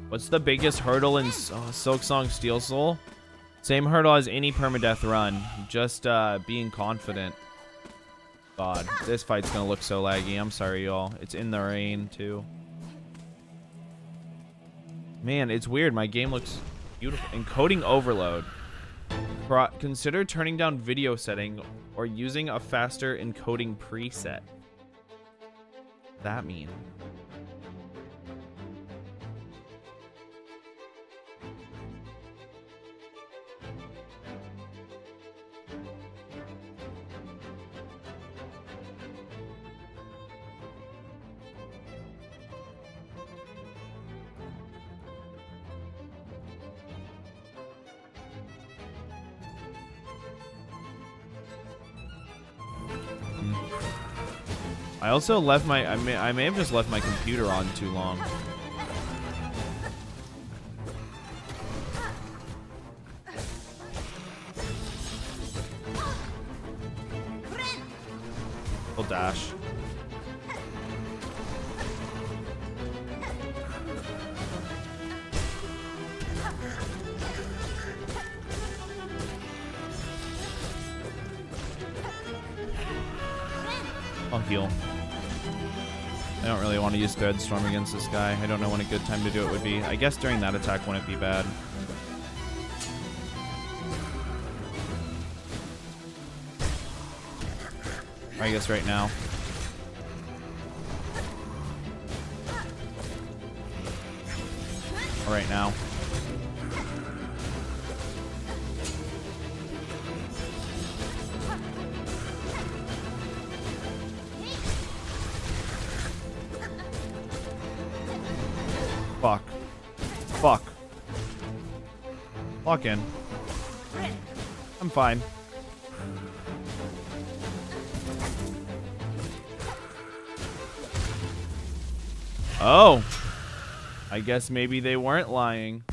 What's the biggest hurdle in Silksong Steel Soul? Same hurdle as any permadeath run. Just being confident. God, this fight's gonna look so laggy. I'm sorry, y'all. It's in the rain, too. Man, it's weird. My game looks beautiful. Encoding overload. Consider turning down video setting or using a faster encoding preset. What does that mean? I also left my I may have just left my computer on too long. Full dash. I'll heal. I don't really want to use Thread Storm against this guy. I don't know when a good time to do it would be. I guess during that attack wouldn't be bad. I guess right now. Or right now. Fuck. Fuck. Lock in. I'm fine. Oh. I guess maybe they weren't lying.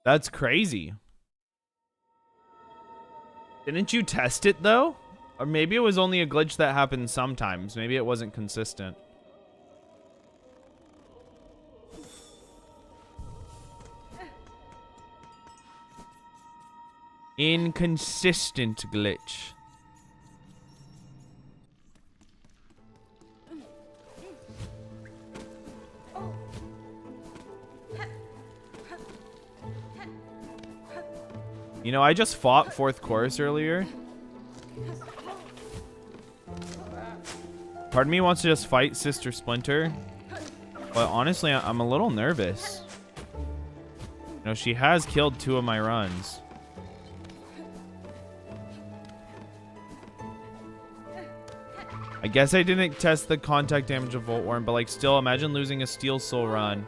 That's crazy. Didn't you test it though? Or maybe it was only a glitch that happened sometimes. Maybe it wasn't consistent. Inconsistent glitch. You know, I just fought 4th Chorus earlier. Part of me wants to just fight Sister Splinter. But honestly, I'm a little nervous. You know, she has killed 2 of my runs. I guess I didn't test the contact damage of Volt Worm, but like still, imagine losing a Steel Soul run.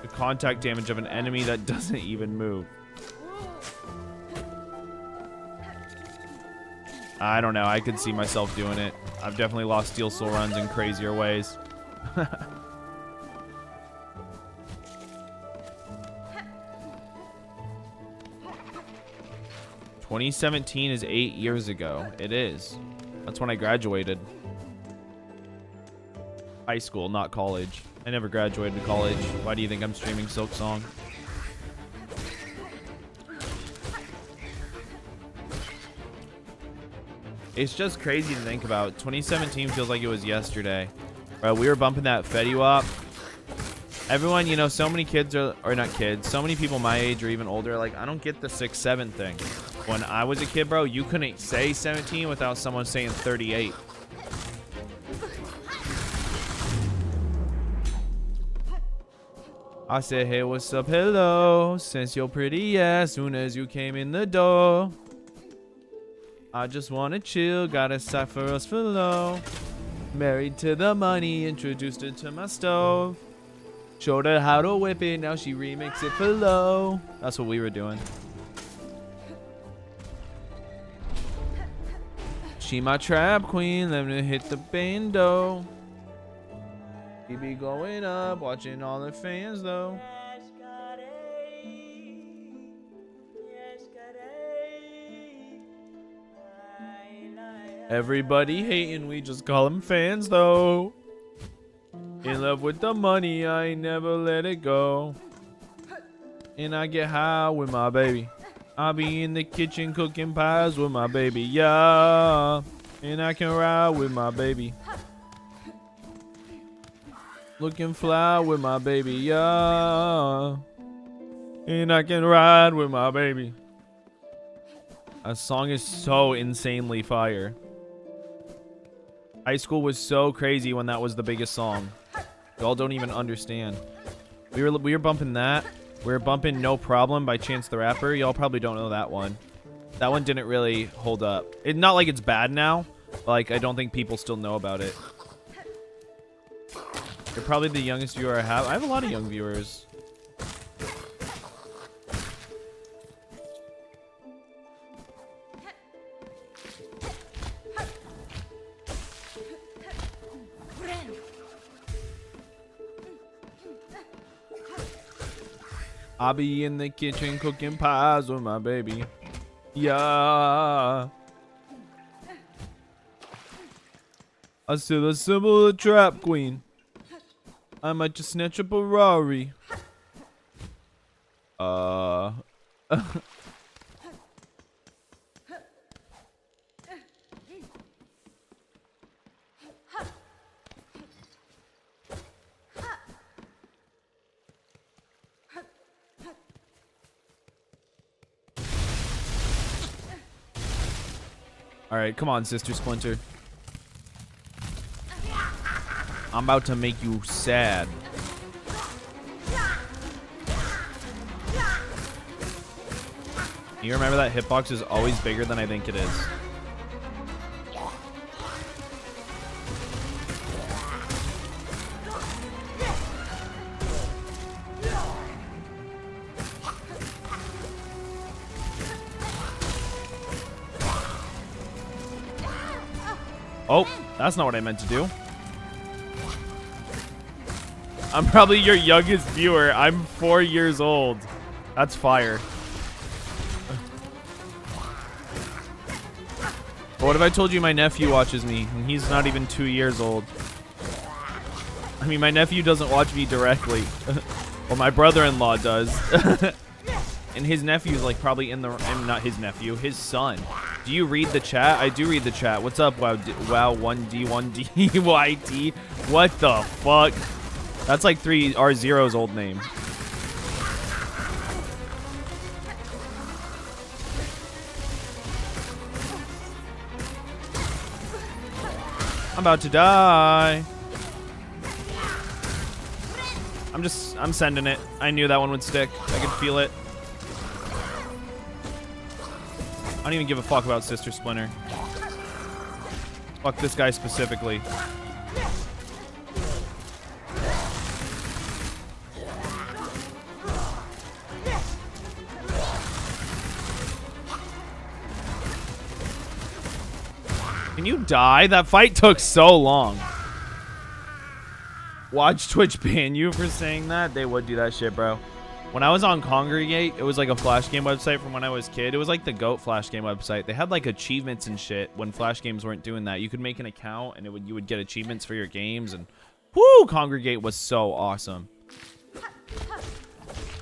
The contact damage of an enemy that doesn't even move. I don't know. I could see myself doing it. I've definitely lost Steel Soul runs in crazier ways. 2017 is 8 years ago. It is. That's when I graduated. High school, not college. I never graduated college. Why do you think I'm streaming Silksong? It's just crazy to think about. 2017 feels like it was yesterday. Bro, we were bumping that Fetty-Wap. Everyone, you know, so many kids are, or not kids, so many people my age or even older, like, I don't get the 6'7" thing. When I was a kid, bro, you couldn't say 17 without someone saying 38. I said, hey, what's up, hello, since you're pretty as soon as you came in the door. I just want to chill, got a sack for us for low. Married to the money, introduced her to my stove. Showed her how to whip it, now she remix it for low. That's what we were doing. She my trap queen, let me hit the bando. She be going up, watching all the fans though. Everybody hating, we just call them fans though. In love with the money, I ain't never let it go. And I get high with my baby. I be in the kitchen cooking pies with my baby, yeah. And I can ride with my baby. Looking fly with my baby, yeah. And I can ride with my baby. That song is so insanely fire. High school was so crazy when that was the biggest song. Y'all don't even understand. We were bumping that. We were bumping No Problem by Chance the Rapper. Y'all probably don't know that one. That one didn't really hold up. It's not like it's bad now. But like, I don't think people still know about it. You're probably the youngest viewer I have. I have a lot of young viewers. I be in the kitchen cooking pies with my baby. Yeah. I still assemble a trap queen. I might just snatch up a Rari. Alright, come on, Sister Splinter. I'm about to make you sad. You remember that hitbox is always bigger than I think it is. Oh, that's not what I meant to do. I'm probably your youngest viewer. I'm 4 years old. That's fire. But what if I told you my nephew watches me and he's not even 2 years old? I mean, my nephew doesn't watch me directly. Well, my brother-in-law does. And his nephew's like probably in the... not his nephew, his son. Do you read the chat? I do read the chat. What's up, wow 1D1DYT? What the fuck? That's like R0's old name. I'm about to die. I'm sending it. I knew that one would stick. I could feel it. I don't even give a fuck about Sister Splinter. Fuck this guy specifically. Can you die? That fight took so long. Watch Twitch ban you for saying that. They would do that shit, bro. When I was on Congregate, it was like a Flash game website from when I was a kid. It was like the GOAT Flash game website. They had like achievements and shit when Flash games weren't doing that. You could make an account and you would get achievements for your games. And whoo, Congregate was so awesome.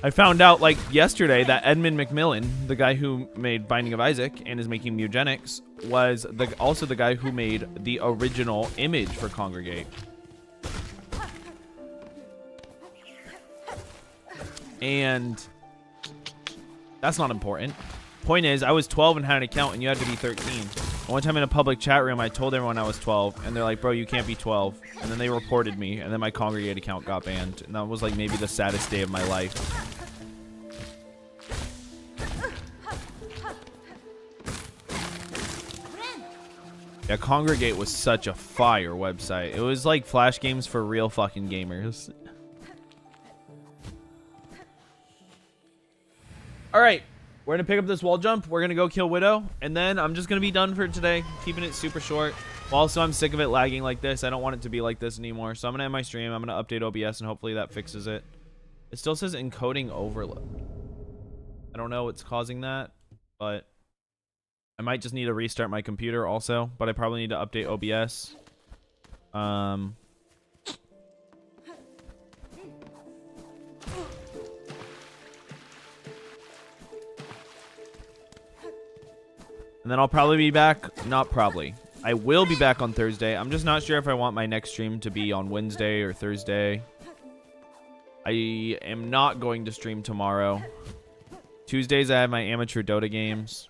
I found out like yesterday that Edmund McMillan, the guy who made Binding of Isaac and is making Mugenics, was also the guy who made the original image for Congregate. And that's not important. Point is, I was 12 and had an account, and you had to be 13. One time in a public chat room, I told everyone I was 12, and they're like, bro, you can't be 12. And then they reported me, and then my Congregate account got banned. And that was like maybe the saddest day of my life. Yeah, Congregate was such a fire website. It was like Flash games for real fucking gamers. All right, We're going to pick up this wall jump. We're going to go kill Widow. And then I'm just going to be done for today. Keeping it super short. Also, I'm sick of it lagging like this. I don't want it to be like this anymore. So I'm going to end my stream. I'm going to update OBS and hopefully that fixes it. It still says encoding overload. I don't know what's causing that, but I might just need to restart my computer also. But I probably need to update OBS. And then I'll probably be back. Not probably. I will be back on Thursday. I'm just not sure if I want my next stream to be on Wednesday or Thursday. I am not going to stream tomorrow. Tuesdays, I have my amateur Dota games.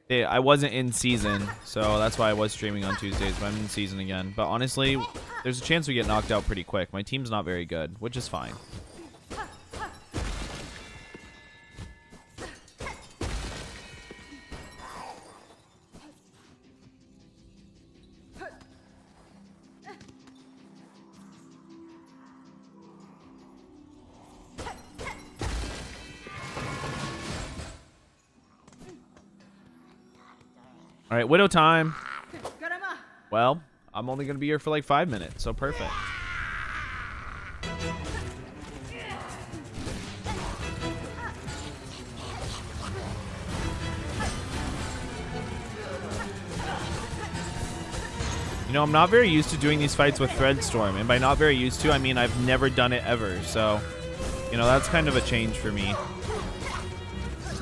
Yeah, I wasn't in season, so that's why I was streaming on Tuesdays, but I'm in season again. But honestly, there's a chance we get knocked out pretty quick. My team's not very good, which is fine. All right, Widow time. Well, I'm only going to be here for like 5 minutes, so perfect. You know, I'm not very used to doing these fights with Threadstorm, and by not very used to, I mean I've never done it ever, so, you know, that's kind of a change for me.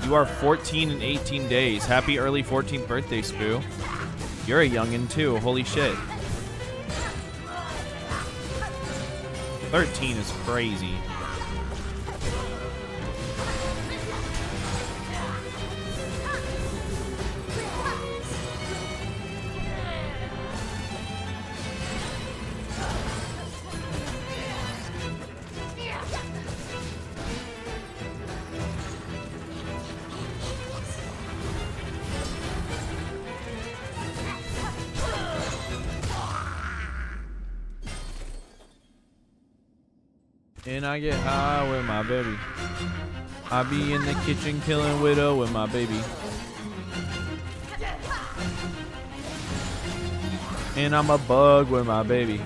You are 14 and 18 days. Happy early 14th birthday, Spoo. You're a youngin' too. Holy shit. 13 is crazy. And I get high with my baby. I be in the kitchen killing Widow with my baby. And I'm a bug with my baby.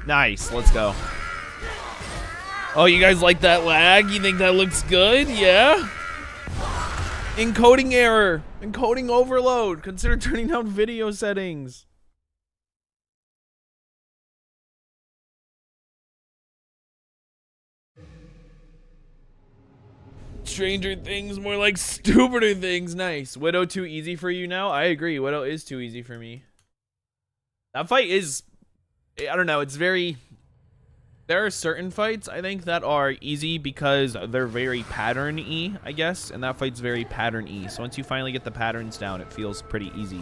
Nice, let's go. Oh, you guys like that lag? You think that looks good? Yeah? Encoding error. Encoding overload. Consider turning down video settings. Stranger Things, more like stupider things. Nice. Widow too easy for you now? I agree. Widow is too easy for me. That fight is... I don't know, it's very... There are certain fights, I think, that are easy because they're very pattern-y, I guess. And that fight's very pattern-y. So once you finally get the patterns down, it feels pretty easy.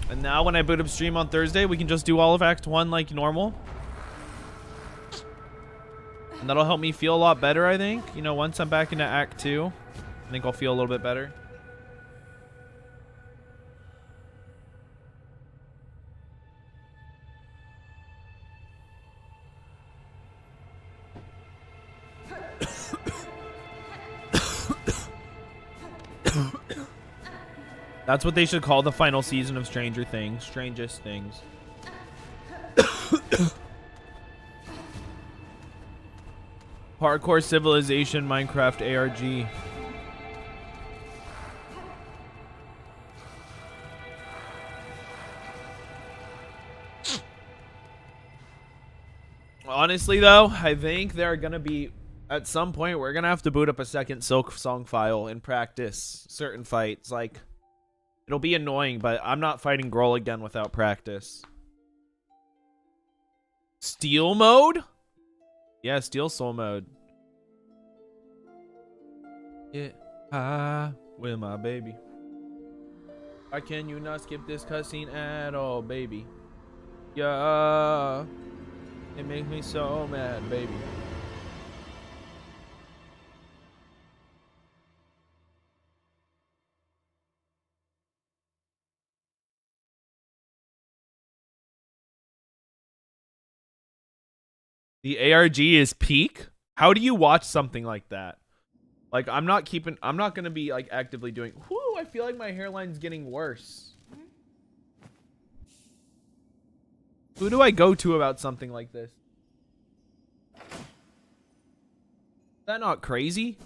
And now when I boot up stream on Thursday, we can just do all of Act 1 like normal. And that'll help me feel a lot better, I think. You know, once I'm back into Act 2, I think I'll feel a little bit better. That's what they should call the final season of Stranger Things. Strangest Things. Hardcore Civilization Minecraft ARG. Honestly, though, I think there are going to be, at some point, we're going to have to boot up a second Silk Song file and practice certain fights. Like, it'll be annoying, but I'm not fighting Grohl again without practice. Steel mode? Yeah, Steel Soul mode. Yeah, with my baby. Why can you not skip this cutscene at all, baby? Yeah, it makes me so mad, baby. The ARG is peak? How do you watch something like that? Like, I'm not gonna be like actively doing, whoo, I feel like my hairline's getting worse. Who do I go to about something like this? Is that not crazy?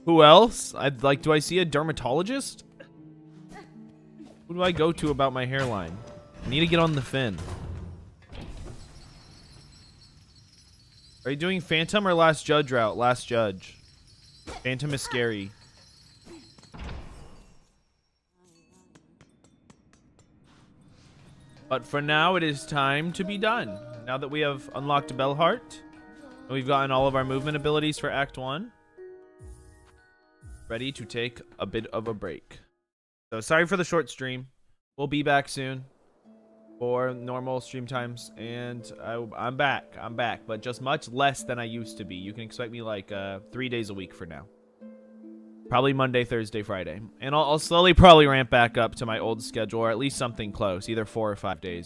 Who else? I'd like, do I see a dermatologist? Who do I go to about my hairline? I need to get on the fin. Are you doing Phantom or Last Judge route? Last Judge. Phantom is scary. But for now, it is time to be done. Now that we have unlocked Bellheart, and we've gotten all of our movement abilities for Act 1, ready to take a bit of a break. So sorry for the short stream. We'll be back soon for normal stream times, and I'm back, but just much less than I used to be. You can expect me like 3 days a week for now. Probably Monday, Thursday, Friday. And I'll slowly probably ramp back up to my old schedule, or at least something close, either 4 or 5 days.